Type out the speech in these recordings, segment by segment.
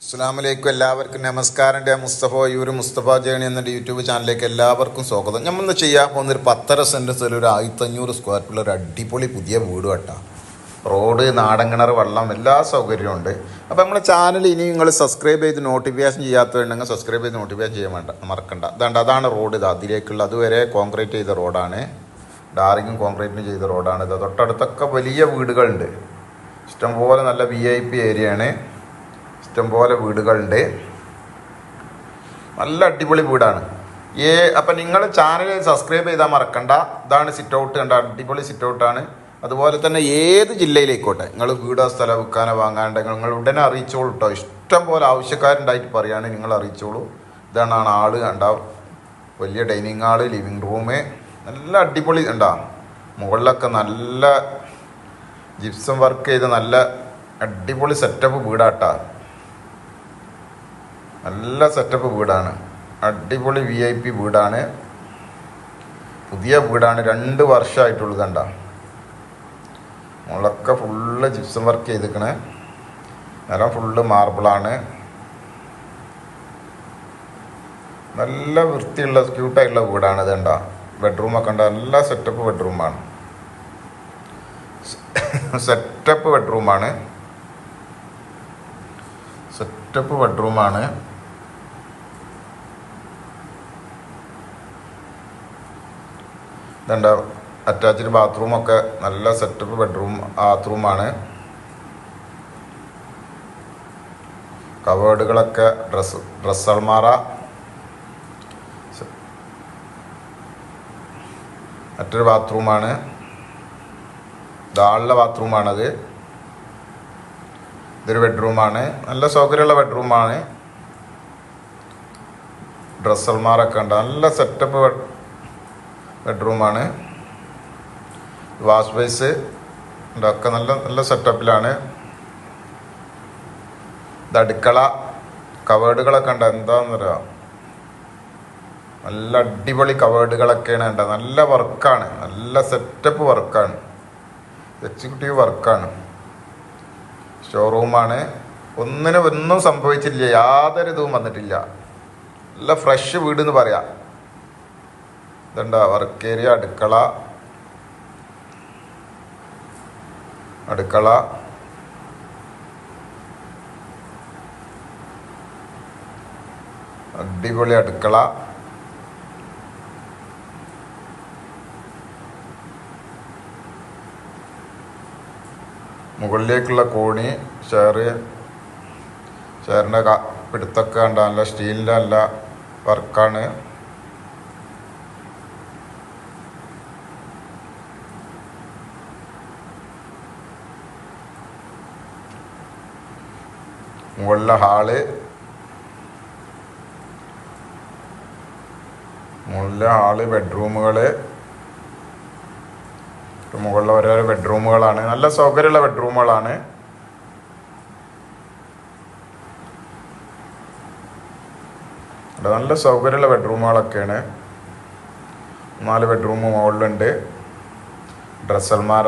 അസ്സലാമലൈക്കും. എല്ലാവർക്കും നമസ്കാരം. മുസ്തഫ മുസ്തഫ ജേണി എന്ന യൂട്യൂബ് ചാനലിലേക്ക് എല്ലാവർക്കും സ്വാഗതം. നമ്മളിന്ന് ചെയ്യാൻ പോകുന്നൊരു 1.5 സെൻറ്റ് സ്ഥലം, ഒരു 1500 സ്ക്വയർ ഫീറ്റ്, ഒരു അടിപൊളി പുതിയ വീട് കേട്ടോ. റോഡ്, നാടൻ കിണർ, വെള്ളം, എല്ലാ സൗകര്യവും ഉണ്ട്. അപ്പോൾ നമ്മുടെ ചാനൽ ഇനി നിങ്ങൾ സബ്സ്ക്രൈബ് ചെയ്ത് നോട്ടിഫിക്കേഷൻ ചെയ്യാത്തതുണ്ടെങ്കിൽ സബ്സ്ക്രൈബ് ചെയ്ത് നോട്ടിഫിക്കേഷൻ ചെയ്യാൻ മറക്കണ്ട. അതാണ് റോഡ്. ഇത് അതിലേക്കുള്ള അതുവരെ കോൺക്രീറ്റ് ചെയ്ത റോഡാണ്. ഡാറിങ്ങും കോൺക്രീറ്റും ചെയ്ത റോഡാണ്. ഇത് തൊട്ടടുത്തൊക്കെ വലിയ വീടുകളുണ്ട്. ഇഷ്ടംപോലെ നല്ല VIP ഏരിയയാണ്. ഇഷ്ടംപോലെ വീടുകളുണ്ട്. നല്ല അടിപൊളി വീടാണ്. അപ്പം നിങ്ങൾ ചാനൽ സബ്സ്ക്രൈബ് ചെയ്താൽ മറക്കണ്ട. ഇതാണ് സിറ്റ് ഔട്ട്, കണ്ട അടിപൊളി സിറ്റ് ഔട്ടാണ്. അതുപോലെ തന്നെ ഏത് ജില്ലയിലേക്കോട്ടെ നിങ്ങൾ വീടോ സ്ഥലം വിൽക്കാനോ വാങ്ങാണ്ടെങ്കിൽ നിങ്ങൾ ഉടനെ അറിയിച്ചോളൂ കേട്ടോ. ഇഷ്ടം പോലെ ആവശ്യക്കാരുണ്ടായിട്ട് പറയുകയാണെങ്കിൽ നിങ്ങൾ അറിയിച്ചോളൂ. ഇതാണ് ആള് കണ്ട, വലിയ ഡൈനിങ് ഹാള്, ലിവിങ് റൂം, നല്ല അടിപൊളി ഉണ്ടാ. മുകളിലൊക്കെ നല്ല ജിപ്സം വർക്ക് ചെയ്ത് നല്ല അടിപൊളി സെറ്റപ്പ് വീടാട്ടാ. നല്ല സെറ്റപ്പ് വീടാണ്. അടിപൊളി VIP വീടാണ്. പുതിയ വീടാണ്. 2 വർഷമായിട്ടുള്ളൂ. കണ്ട മുകളൊക്കെ ഫുള്ള് ജിപ്സം വർക്ക് ചെയ്തിരിക്കണേ. നിലം ഫുള്ള് മാർബിളാണ്. നല്ല വൃത്തിയുള്ള ക്യൂട്ടായിട്ടുള്ള വീടാണ്. ഇത് കണ്ട ബെഡ്റൂമൊക്കെ ഉണ്ട്. നല്ല സെറ്റപ്പ് ബെഡ്റൂമാണ്. സെറ്റപ്പ് ബെഡ്റൂമാണ്. സെറ്റപ്പ് ബെഡ്റൂമാണ്. ഇതുണ്ട അറ്റാച്ച്ഡ് ബാത്റൂമൊക്കെ നല്ല സെറ്റപ്പ് ബാത്റൂമാണ്. കവേർഡുകളൊക്കെ ഡ്രസ് അൾമാറ. മറ്റൊരു ബാത്റൂമാണ്. ഇതാളുടെ ബാത്റൂമാണത്. ഇതൊരു ബെഡ്റൂമാണ്. നല്ല സൗകര്യമുള്ള ബെഡ്റൂമാണ്. ഡ്രസ് അൾമാറൊക്കെ ഉണ്ട്. നല്ല സെറ്റപ്പ് ബെഡ്റൂമാണ്. വാഷ് ബേസ് ഇതൊക്കെ നല്ല നല്ല സെറ്റപ്പിലാണ്. ഇത് അടുക്കള. കവേർഡുകളൊക്കെ ഉണ്ട്. എന്താണെന്ന് പറയാം, നല്ല അടിപൊളി കവേർഡുകളൊക്കെയാണ് ഉണ്ട്. നല്ല വർക്കാണ്. നല്ല സെറ്റപ്പ് വർക്കാണ്. എക്സിക്യൂട്ടീവ് വർക്കാണ്. ഷോറൂമാണ്. ഒന്നും സംഭവിച്ചില്ല. യാതൊരു ഇതും വന്നിട്ടില്ല. നല്ല ഫ്രഷ് വീട് എന്ന് പറയാം. ഇതുണ്ട വർക്ക് ഏരിയ. അടുക്കള അടിപൊളി അടുക്കള. മുകളിലേക്കുള്ള കോണി, ഷെയറിൻ്റെ പിടുത്തൊക്കെ കണ്ട നല്ല സ്റ്റീലിൻ്റെ നല്ല വർക്കാണ്. മുകളിലെ ഹാള്, ബെഡ്റൂമുകൾ. മുകളിൽ ഓരോരോ ബെഡ്റൂമുകളാണ്. നല്ല സൗകര്യമുള്ള ബെഡ്റൂമുകളാണ്. നല്ല സൗകര്യമുള്ള ബെഡ്റൂമുകളൊക്കെയാണ്. 4 ബെഡ്റൂം മുകളിലുണ്ട്. ഡ്രസ് അൽമാര,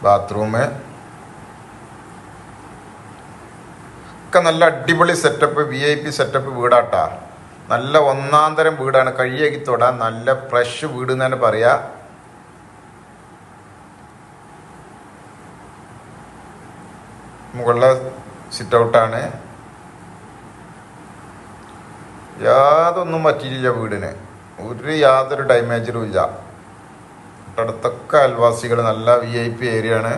ബാത്റൂം ഒക്കെ നല്ല അടിപൊളി സെറ്റപ്പ് VIP സെറ്റപ്പ് വീടാട്ടാ. നല്ല ഒന്നാന്തരം വീടാണ്. കഴിയേക്ക് തൊടാൻ നല്ല ഫ്രഷ് വീട് എന്ന് തന്നെ പറയാ. മുകളിലെ സിറ്റ് ഔട്ടാണ്. യാതൊന്നും പറ്റിയില്ല വീടിന്. യാതൊരു ഡാമേജും ഇല്ല. അടുത്തൊക്കെ അയൽവാസികൾ. നല്ല VIP ഏരിയയാണ്.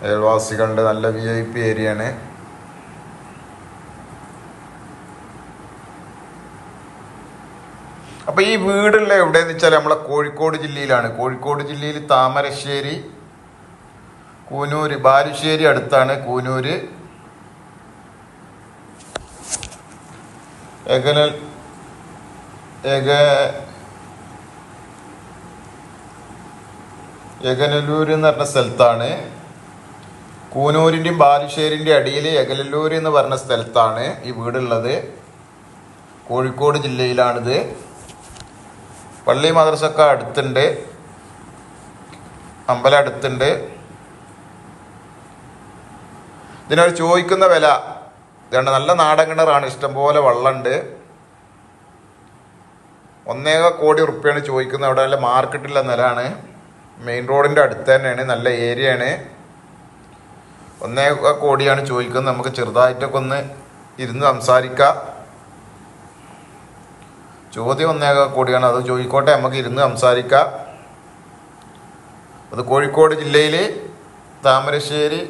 അയൽവാസികളുടെ നല്ല VIP ഏരിയയാണ്. അപ്പോൾ ഈ വീടുള്ള എവിടെയെന്ന് വെച്ചാൽ നമ്മളെ കോഴിക്കോട് ജില്ലയിലാണ്. കോഴിക്കോട് ജില്ലയിൽ താമരശ്ശേരി, കൂനൂര്, ബാലുശ്ശേരി അടുത്താണ് കൂനൂര്. എഗനല്ലൂർ എന്ന് പറഞ്ഞ സ്ഥലത്താണ്. കൂനൂരിൻ്റെയും ബാലുശ്ശേരിൻ്റെ അടിയിൽ എഗനല്ലൂർ എന്ന് പറഞ്ഞ സ്ഥലത്താണ് ഈ വീടുള്ളത്. കോഴിക്കോട് ജില്ലയിലാണിത്. പള്ളി മദ്രസൊക്കെ അടുത്തുണ്ട്. അമ്പലം അടുത്തുണ്ട്. ഇതിനൊരു ചോദിക്കുന്ന വില ഇതുകൊണ്ട് നല്ല നാടൻ കിണറാണ്, ഇഷ്ടംപോലെ വെള്ളമുണ്ട്. 1.25 കോടി റുപ്യാണ് ചോദിക്കുന്നത്. അവിടെ നല്ല മാർക്കറ്റുള്ള നിലമാണ്, മെയിൻ റോഡിൻ്റെ അടുത്ത് തന്നെയാണ്, നല്ല ഏരിയയാണ്. 1.25 കോടിയാണ് ചോദിക്കുന്നത്. നമുക്ക് ചെറുതായിട്ടൊക്കെ ഒന്ന് ഇരുന്ന് സംസാരിക്കാം. ചോദ്യം 1.25 കോടിയാണ്, അത് ചോദിക്കോട്ടെ, നമുക്ക് ഇരുന്ന് സംസാരിക്കാം. അത് കോഴിക്കോട് ജില്ലയിൽ താമരശ്ശേരി,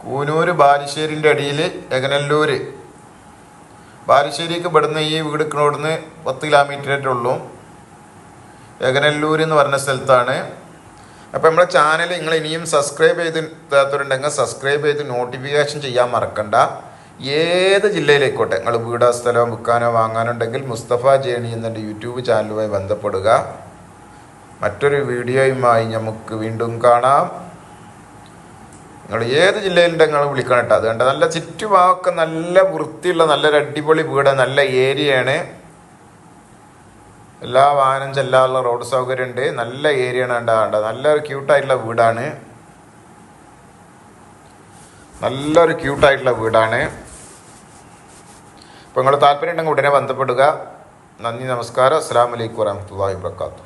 കൂനൂർ, ബാലുശ്ശേരിൻ്റെ അടിയിൽ എഗനല്ലൂർ. ബാലുശ്ശേരിക്ക് ഇവിടുന്ന് ഈ വീട് നിൽക്കുന്നവിടുന്ന് 10 കിലോമീറ്ററേ ഉള്ളൂ. എഗനല്ലൂർ എന്ന് പറഞ്ഞ സ്ഥലത്താണ്. അപ്പോൾ നമ്മുടെ ചാനൽ നിങ്ങൾ ഇനിയും സബ്സ്ക്രൈബ് ചെയ്തിട്ടുണ്ടെങ്കിൽ സബ്സ്ക്രൈബ് ചെയ്ത് നോട്ടിഫിക്കേഷൻ ചെയ്യാൻ മറക്കണ്ട. ഏത് ജില്ലയിലേക്കോട്ടെ നിങ്ങൾ വീടോ സ്ഥലമോ വിൽക്കാനോ വാങ്ങാനോ ഉണ്ടെങ്കിൽ മുസ്തഫ ജേണി എന്ന യൂട്യൂബ് ചാനലുമായി ബന്ധപ്പെടുക. മറ്റൊരു വീഡിയോയുമായി നമുക്ക് വീണ്ടും കാണാം. നിങ്ങൾ ഏത് ജില്ലയിലുണ്ടെങ്കിൽ നിങ്ങൾ വിളിക്കണം കേട്ടോ. അതുകൊണ്ട് നല്ല ചുറ്റുഭാഗമൊക്കെ നല്ല വൃത്തിയുള്ള നല്ലൊരു അടിപൊളി വീട്, നല്ല ഏരിയയാണ്. എല്ലാ വാഹനം ചെല്ലാനുള്ള റോഡ് സൗകര്യം ഉണ്ട്, നല്ല ഏരിയയാണ്. ഉണ്ടാകേണ്ട നല്ലൊരു ക്യൂട്ടായിട്ടുള്ള വീടാണ്, നല്ലൊരു ക്യൂട്ടായിട്ടുള്ള വീടാണ്. അപ്പോൾ നിങ്ങൾ താല്പര്യം ഉണ്ടെങ്കിൽ ഉടനെ ബന്ധപ്പെടുക. നന്ദി, നമസ്കാരം. അസ്സലാമു അലൈക്കും വറഹ്മത്തുള്ളാഹി വബറകാതുഹു.